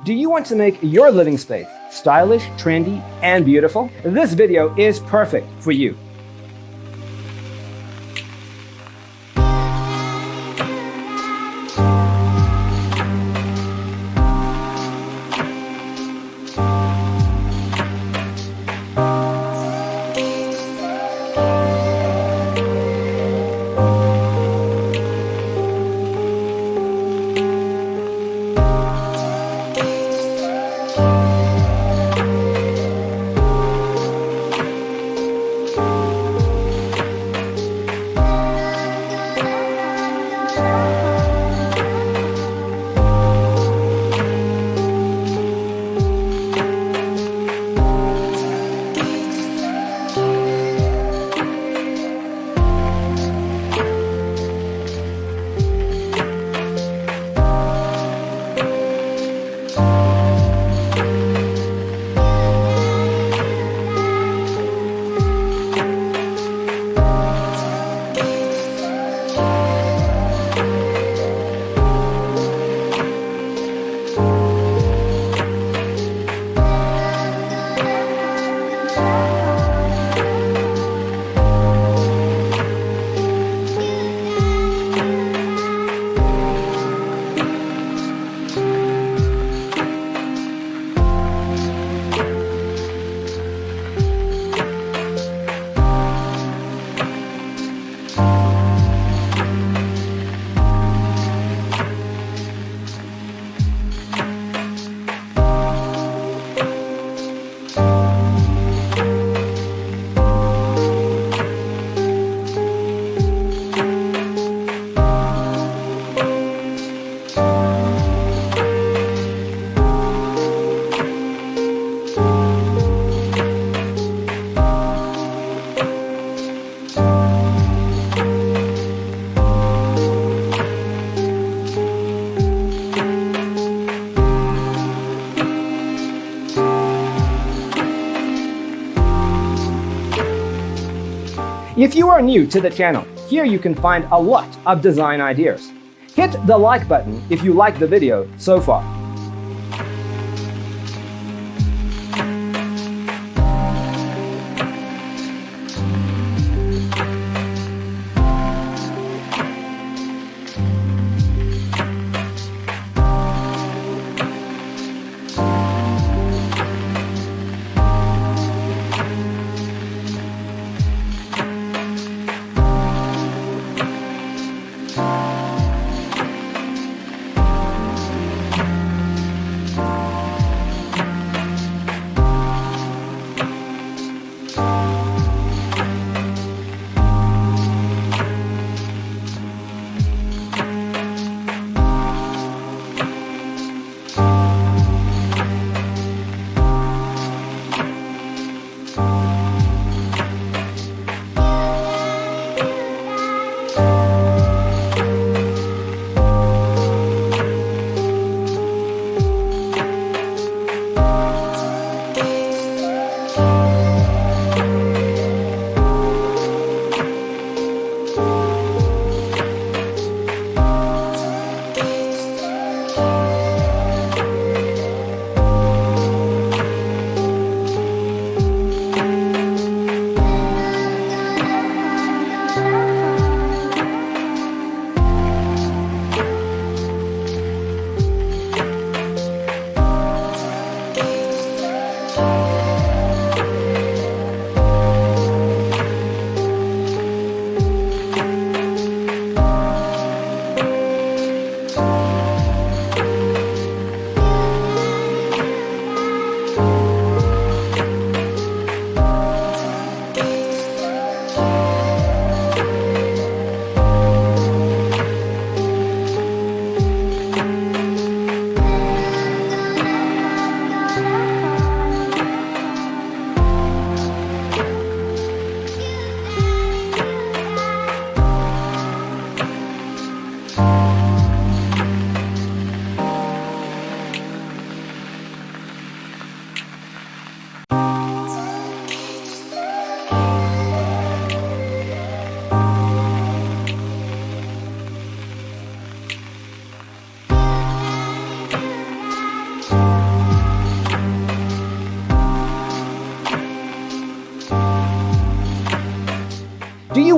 Do you want to make your living space stylish, trendy, and beautiful? This video is perfect for you. If you are new to the channel, here you can find a lot of design ideas. Hit the like button if you like the video so far.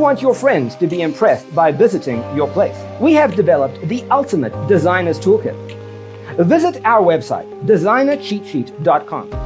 want your friends to be impressed by visiting your place. We have developed the ultimate designer's toolkit. Visit our website, designercheatsheet.com.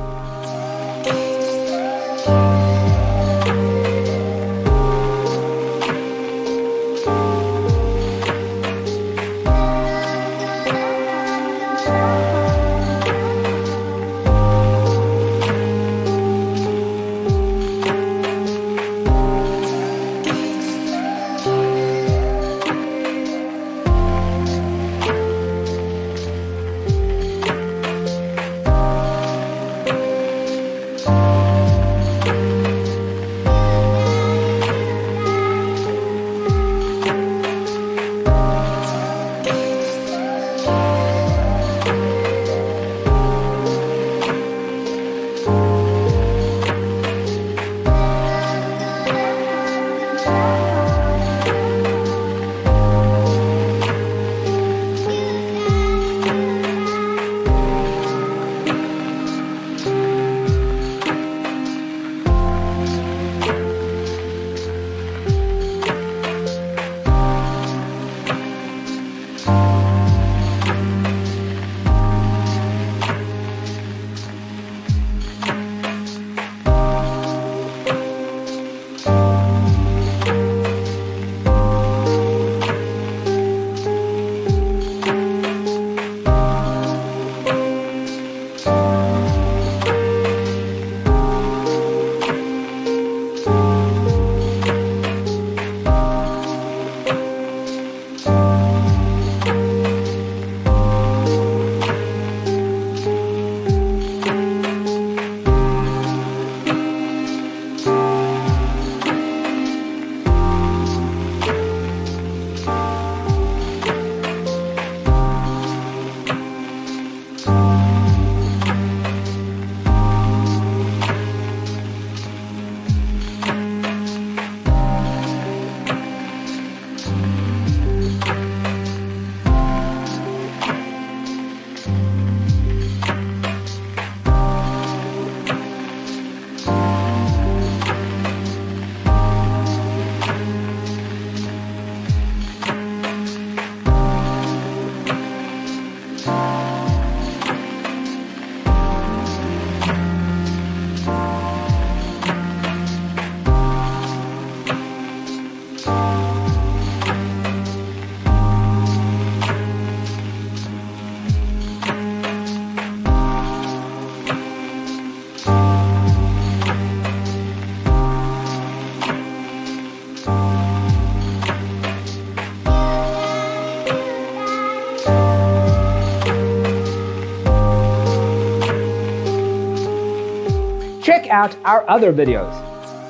Check out our other videos.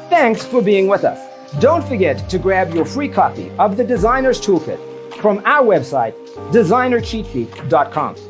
Thanks for being with us. Don't forget to grab your free copy of the Designer's Toolkit from our website, designercheatsheet.com.